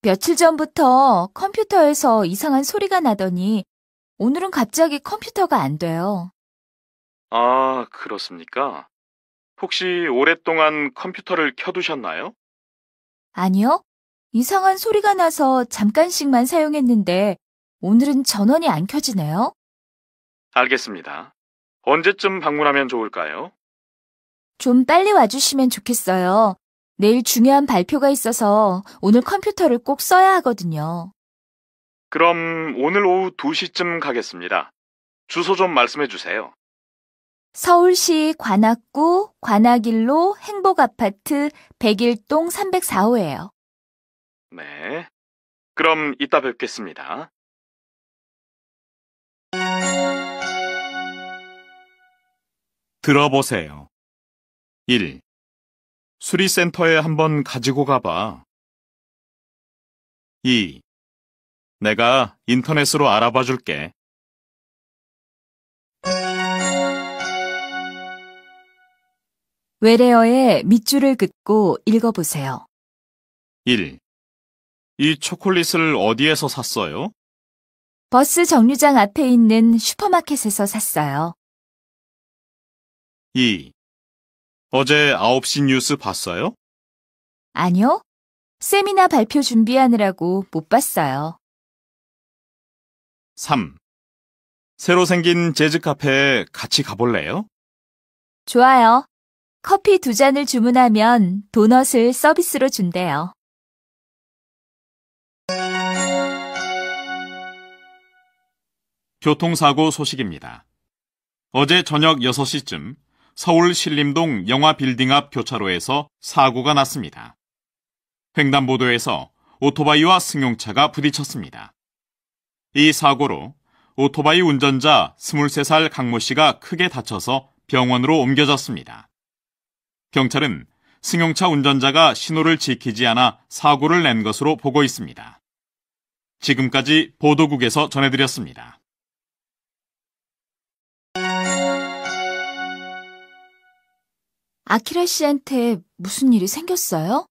며칠 전부터 컴퓨터에서 이상한 소리가 나더니 오늘은 갑자기 컴퓨터가 안 돼요. 아, 그렇습니까? 혹시 오랫동안 컴퓨터를 켜두셨나요? 아니요. 이상한 소리가 나서 잠깐씩만 사용했는데 오늘은 전원이 안 켜지네요. 알겠습니다. 언제쯤 방문하면 좋을까요? 좀 빨리 와주시면 좋겠어요. 내일 중요한 발표가 있어서 오늘 컴퓨터를 꼭 써야 하거든요. 그럼 오늘 오후 2시쯤 가겠습니다. 주소 좀 말씀해 주세요. 서울시 관악구 관악일로 행복아파트 101동 304호예요. 네. 그럼 이따 뵙겠습니다. 들어보세요. 1. 수리센터에 한번 가지고 가봐. 2. 내가 인터넷으로 알아봐 줄게. 외래어의 밑줄을 긋고 읽어보세요. 1. 이 초콜릿을 어디에서 샀어요? 버스 정류장 앞에 있는 슈퍼마켓에서 샀어요. 2. 어제 9시 뉴스 봤어요? 아니요. 세미나 발표 준비하느라고 못 봤어요. 3. 새로 생긴 재즈 카페에 같이 가볼래요? 좋아요. 커피 2잔을 주문하면 도넛을 서비스로 준대요. 교통사고 소식입니다. 어제 저녁 6시쯤 서울 신림동 영화 빌딩 앞 교차로에서 사고가 났습니다. 횡단보도에서 오토바이와 승용차가 부딪혔습니다. 이 사고로 오토바이 운전자 23살 강모 씨가 크게 다쳐서 병원으로 옮겨졌습니다. 경찰은 승용차 운전자가 신호를 지키지 않아 사고를 낸 것으로 보고 있습니다. 지금까지 보도국에서 전해드렸습니다. 아키라 씨한테 무슨 일이 생겼어요?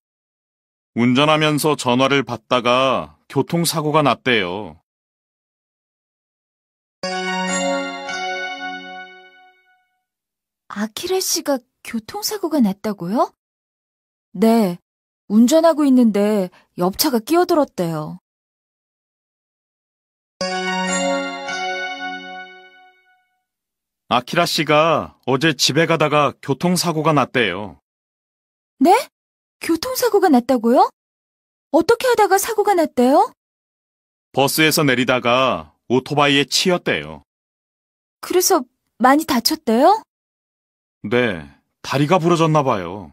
운전하면서 전화를 받다가 교통사고가 났대요. 아키라 씨가 교통사고가 났다고요? 네, 운전하고 있는데 옆차가 끼어들었대요. 아키라 씨가 어제 집에 가다가 교통사고가 났대요. 네? 교통사고가 났다고요? 어떻게 하다가 사고가 났대요? 버스에서 내리다가 오토바이에 치였대요. 그래서 많이 다쳤대요? 네, 다리가 부러졌나 봐요.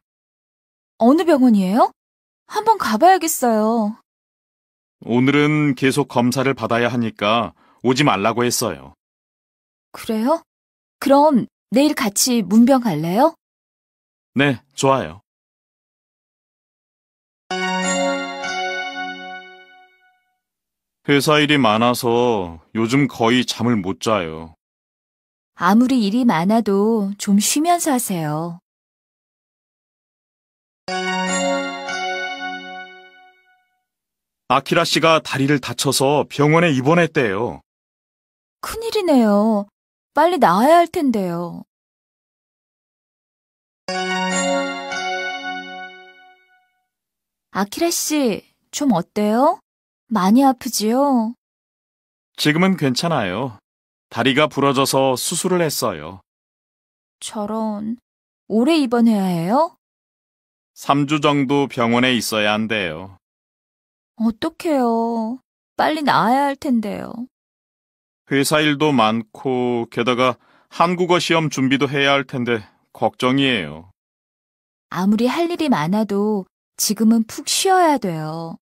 어느 병원이에요? 한번 가봐야겠어요. 오늘은 계속 검사를 받아야 하니까 오지 말라고 했어요. 그래요? 그럼 내일 같이 문병 갈래요? 네, 좋아요. 회사 일이 많아서 요즘 거의 잠을 못 자요. 아무리 일이 많아도 좀 쉬면서 하세요. 아키라 씨가 다리를 다쳐서 병원에 입원했대요. 큰일이네요. 빨리 나아야 할 텐데요. 아키라 씨, 좀 어때요? 많이 아프지요? 지금은 괜찮아요. 다리가 부러져서 수술을 했어요. 저런, 오래 입원해야 해요? 3주 정도 병원에 있어야 한대요. 어떡해요. 빨리 나아야 할 텐데요. 회사 일도 많고 게다가 한국어 시험 준비도 해야 할 텐데 걱정이에요. 아무리 할 일이 많아도 지금은 푹 쉬어야 돼요.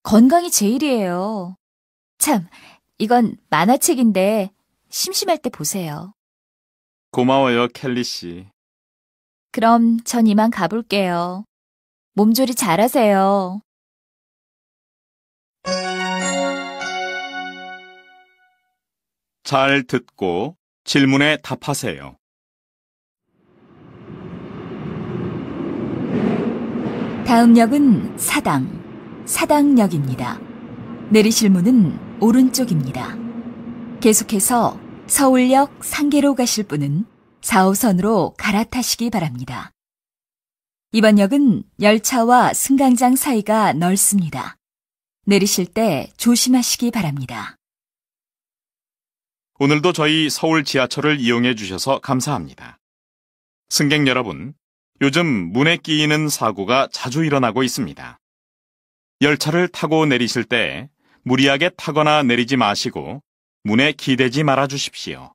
건강이 제일이에요. 참, 이건 만화책인데 심심할 때 보세요. 고마워요, 켈리 씨. 그럼 전 이만 가볼게요. 몸조리 잘하세요. 잘 듣고 질문에 답하세요. 다음 역은 사당역입니다. 내리실 문은 오른쪽입니다. 계속해서 서울역 상계로 가실 분은 4호선으로 갈아타시기 바랍니다. 이번 역은 열차와 승강장 사이가 넓습니다. 내리실 때 조심하시기 바랍니다. 오늘도 저희 서울 지하철을 이용해 주셔서 감사합니다. 승객 여러분, 요즘 문에 끼이는 사고가 자주 일어나고 있습니다. 열차를 타고 내리실 때 무리하게 타거나 내리지 마시고 문에 기대지 말아 주십시오.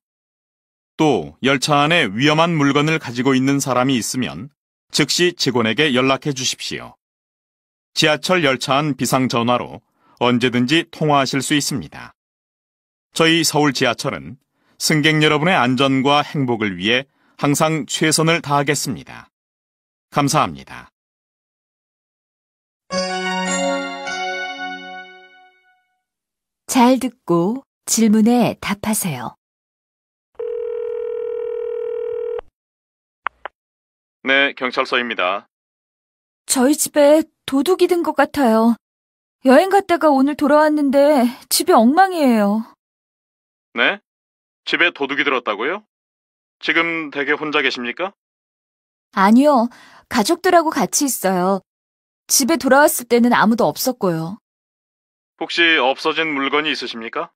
또 열차 안에 위험한 물건을 가지고 있는 사람이 있으면 즉시 직원에게 연락해 주십시오. 지하철 열차 안 비상전화로 언제든지 통화하실 수 있습니다. 저희 서울 지하철은 승객 여러분의 안전과 행복을 위해 항상 최선을 다하겠습니다. 감사합니다. 잘 듣고 질문에 답하세요. 네, 경찰서입니다. 저희 집에 도둑이 든 것 같아요. 여행 갔다가 오늘 돌아왔는데 집이 엉망이에요. 네? 집에 도둑이 들었다고요? 지금 댁에 혼자 계십니까? 아니요, 가족들하고 같이 있어요. 집에 돌아왔을 때는 아무도 없었고요. 혹시 없어진 물건이 있으십니까?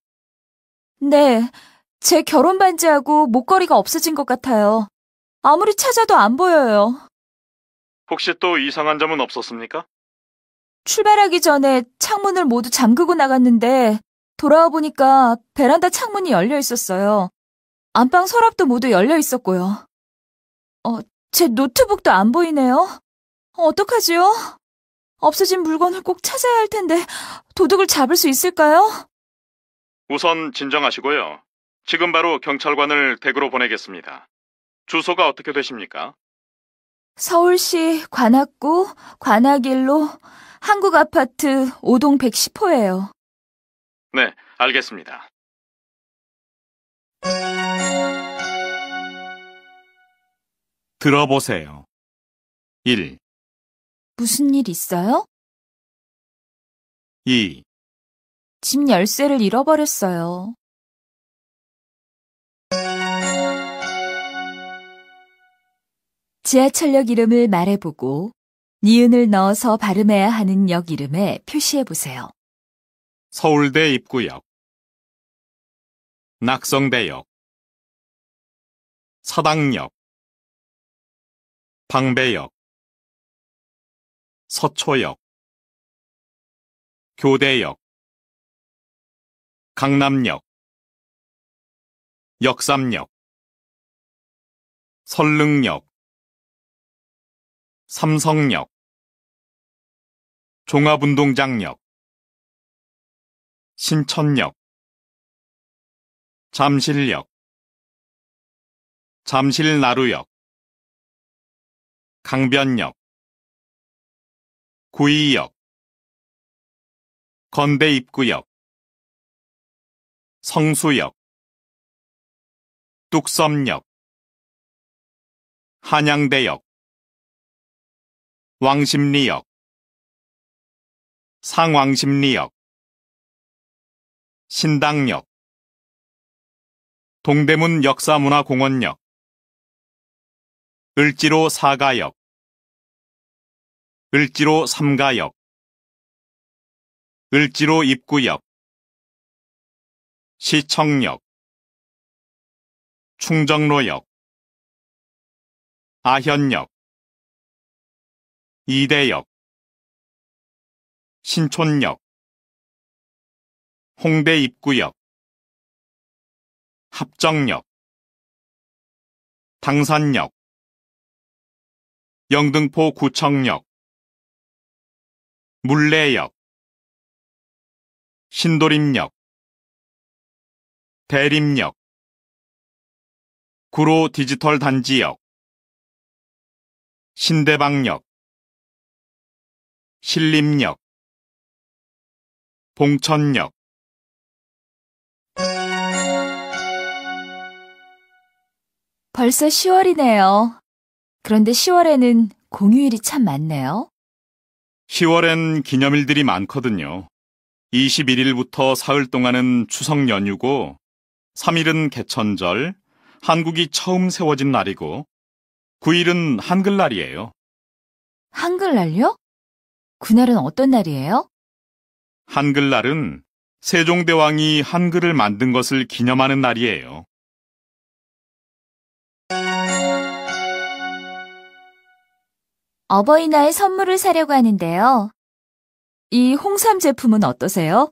네, 제 결혼 반지하고 목걸이가 없어진 것 같아요. 아무리 찾아도 안 보여요. 혹시 또 이상한 점은 없었습니까? 출발하기 전에 창문을 모두 잠그고 나갔는데 돌아와 보니까 베란다 창문이 열려 있었어요. 안방 서랍도 모두 열려 있었고요. 제 노트북도 안 보이네요. 어떡하지요? 없어진 물건을 꼭 찾아야 할 텐데 도둑을 잡을 수 있을까요? 우선 진정하시고요. 지금 바로 경찰관을 댁으로 보내겠습니다. 주소가 어떻게 되십니까? 서울시 관악구 관악일로 한국아파트 5동 110호예요. 네, 알겠습니다. 들어보세요. 1, 무슨 일 있어요? 2, 집 열쇠를 잃어버렸어요. 지하철역 이름을 말해보고 니은을 넣어서 발음해야 하는 역 이름에 표시해보세요. 서울대 입구역, 낙성대역, 사당역, 방배역, 서초역, 교대역, 강남역, 역삼역, 설릉역, 삼성역, 종합운동장역, 신천역, 잠실역, 잠실나루역, 강변역, 구의역, 건대입구역, 성수역, 뚝섬역, 한양대역, 왕십리역, 상왕십리역, 신당역, 동대문 역사문화공원역, 을지로 4가역, 을지로 3가역, 을지로 입구역, 시청역, 충정로역, 아현역, 이대역, 신촌역, 홍대 입구역, 합정역, 당산역, 영등포 구청역, 물레역, 신도림역, 대림역, 구로 디지털 단지역, 신대방역, 신림역, 봉천역. 벌써 10월이네요. 그런데 10월에는 공휴일이 참 많네요. 10월엔 기념일들이 많거든요. 21일부터 사흘 동안은 추석 연휴고, 3일은 개천절, 한국이 처음 세워진 날이고, 9일은 한글날이에요. 한글날요? 그날은 어떤 날이에요? 한글날은 세종대왕이 한글을 만든 것을 기념하는 날이에요. 어버이날 선물을 사려고 하는데요. 이 홍삼 제품은 어떠세요?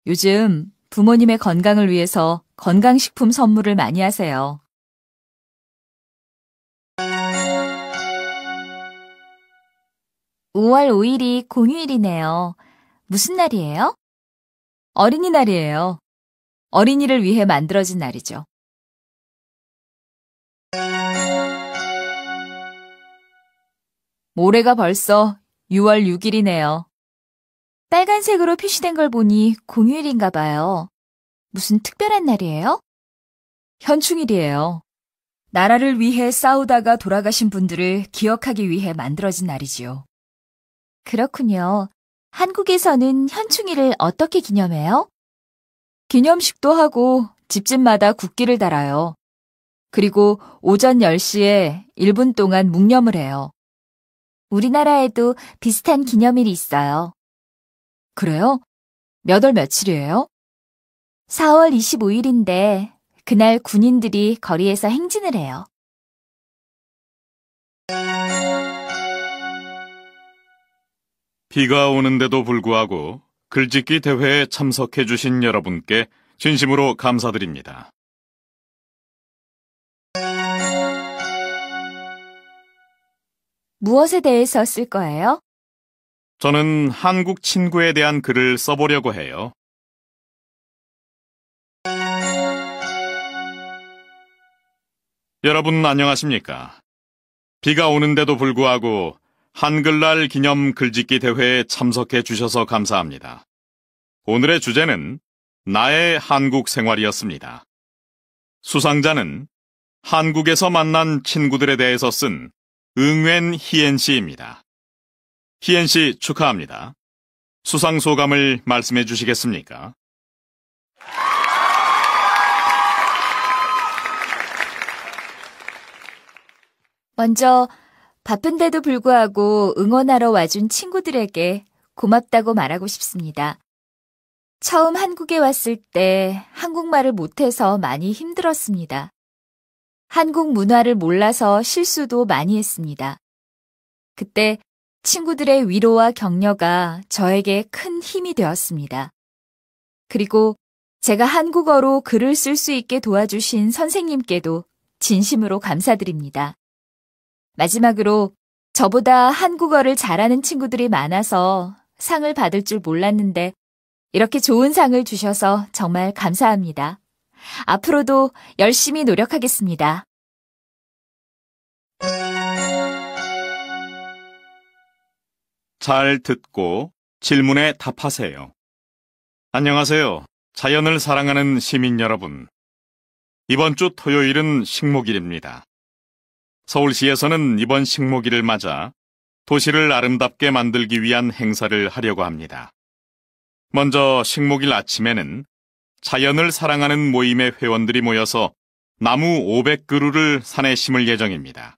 요즘 부모님의 건강을 위해서 건강식품 선물을 많이 하세요. (5월 5일이) 공휴일이네요. 무슨 날이에요? 어린이날이에요. 어린이를 위해 만들어진 날이죠. 모레가 벌써 6월 6일이네요. 빨간색으로 표시된 걸 보니 공휴일인가 봐요. 무슨 특별한 날이에요? 현충일이에요. 나라를 위해 싸우다가 돌아가신 분들을 기억하기 위해 만들어진 날이지요. 그렇군요. 한국에서는 현충일을 어떻게 기념해요? 기념식도 하고 집집마다 국기를 달아요. 그리고 오전 10시에 1분 동안 묵념을 해요. 우리나라에도 비슷한 기념일이 있어요. 그래요? 몇 월 며칠이에요? 4월 25일인데 그날 군인들이 거리에서 행진을 해요. 비가 오는데도 불구하고 글짓기 대회에 참석해 주신 여러분께 진심으로 감사드립니다. 무엇에 대해서 쓸 거예요? 저는 한국 친구에 대한 글을 써보려고 해요. 여러분 안녕하십니까? 비가 오는데도 불구하고 한글날 기념 글짓기 대회에 참석해 주셔서 감사합니다. 오늘의 주제는 나의 한국 생활이었습니다. 수상자는 한국에서 만난 친구들에 대해서 쓴 응웬 희엔 씨입니다. 희엔 씨 축하합니다. 수상 소감을 말씀해 주시겠습니까? 먼저 바쁜데도 불구하고 응원하러 와준 친구들에게 고맙다고 말하고 싶습니다. 처음 한국에 왔을 때 한국말을 못해서 많이 힘들었습니다. 한국 문화를 몰라서 실수도 많이 했습니다. 그때 친구들의 위로와 격려가 저에게 큰 힘이 되었습니다. 그리고 제가 한국어로 글을 쓸 수 있게 도와주신 선생님께도 진심으로 감사드립니다. 마지막으로 저보다 한국어를 잘하는 친구들이 많아서 상을 받을 줄 몰랐는데 이렇게 좋은 상을 주셔서 정말 감사합니다. 앞으로도 열심히 노력하겠습니다. 잘 듣고 질문에 답하세요. 안녕하세요. 자연을 사랑하는 시민 여러분. 이번 주 토요일은 식목일입니다. 서울시에서는 이번 식목일을 맞아 도시를 아름답게 만들기 위한 행사를 하려고 합니다. 먼저 식목일 아침에는 자연을 사랑하는 모임의 회원들이 모여서 나무 500그루를 산에 심을 예정입니다.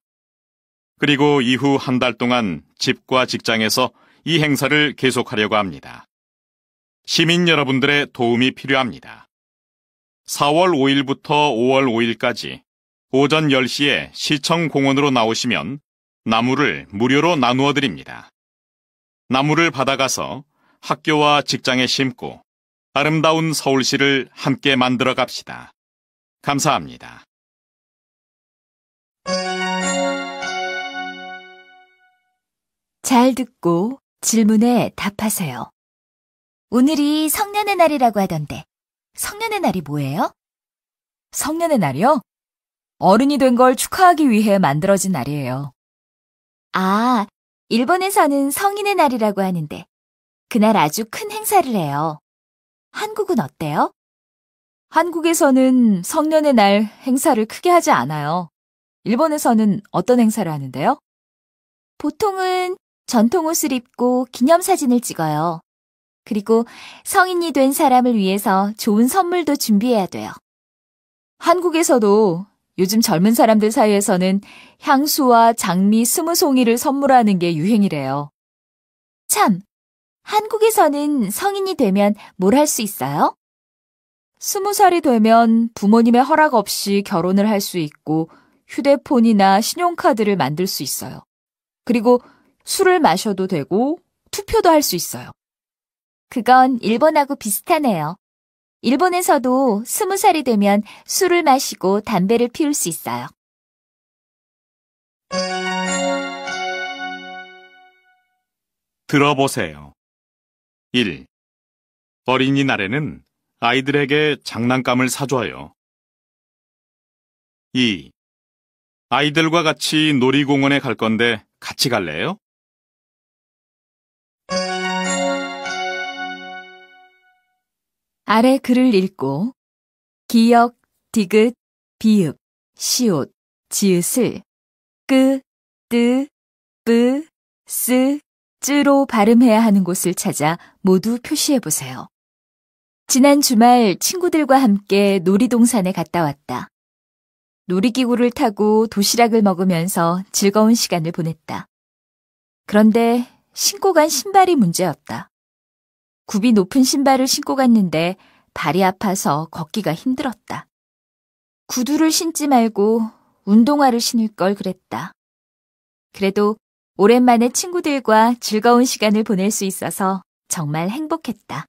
그리고 이후 한 달 동안 집과 직장에서 이 행사를 계속하려고 합니다. 시민 여러분들의 도움이 필요합니다. 4월 5일부터 5월 5일까지 오전 10시에 시청 공원으로 나오시면 나무를 무료로 나누어 드립니다. 나무를 받아가서 학교와 직장에 심고 아름다운 서울시를 함께 만들어 갑시다. 감사합니다. 잘 듣고 질문에 답하세요. 오늘이 성년의 날이라고 하던데 성년의 날이 뭐예요? 성년의 날이요? 어른이 된 걸 축하하기 위해 만들어진 날이에요. 아, 일본에서는 성인의 날이라고 하는데 그날 아주 큰 행사를 해요. 한국은 어때요? 한국에서는 성년의 날 행사를 크게 하지 않아요. 일본에서는 어떤 행사를 하는데요? 보통은 전통 옷을 입고 기념사진을 찍어요. 그리고 성인이 된 사람을 위해서 좋은 선물도 준비해야 돼요. 한국에서도 요즘 젊은 사람들 사이에서는 향수와 장미 20송이를 선물하는 게 유행이래요. 참, 한국에서는 성인이 되면 뭘 할 수 있어요? 20살이 되면 부모님의 허락 없이 결혼을 할 수 있고 휴대폰이나 신용카드를 만들 수 있어요. 그리고 술을 마셔도 되고 투표도 할 수 있어요. 그건 일본하고 비슷하네요. 일본에서도 20살이 되면 술을 마시고 담배를 피울 수 있어요. 들어보세요. 1. 어린이날에는 아이들에게 장난감을 사줘요. 2. 아이들과 같이 놀이공원에 갈 건데 같이 갈래요? 아래 글을 읽고 기역, 디귿, 비읍, 시옷, 지읒을 끄, 뜨, 뿌, 쓰, 쯔로 발음해야 하는 곳을 찾아 모두 표시해보세요. 지난 주말 친구들과 함께 놀이동산에 갔다 왔다. 놀이기구를 타고 도시락을 먹으면서 즐거운 시간을 보냈다. 그런데 신고 간 신발이 문제였다. 굽이 높은 신발을 신고 갔는데 발이 아파서 걷기가 힘들었다. 구두를 신지 말고 운동화를 신을 걸 그랬다. 그래도 오랜만에 친구들과 즐거운 시간을 보낼 수 있어서 정말 행복했다.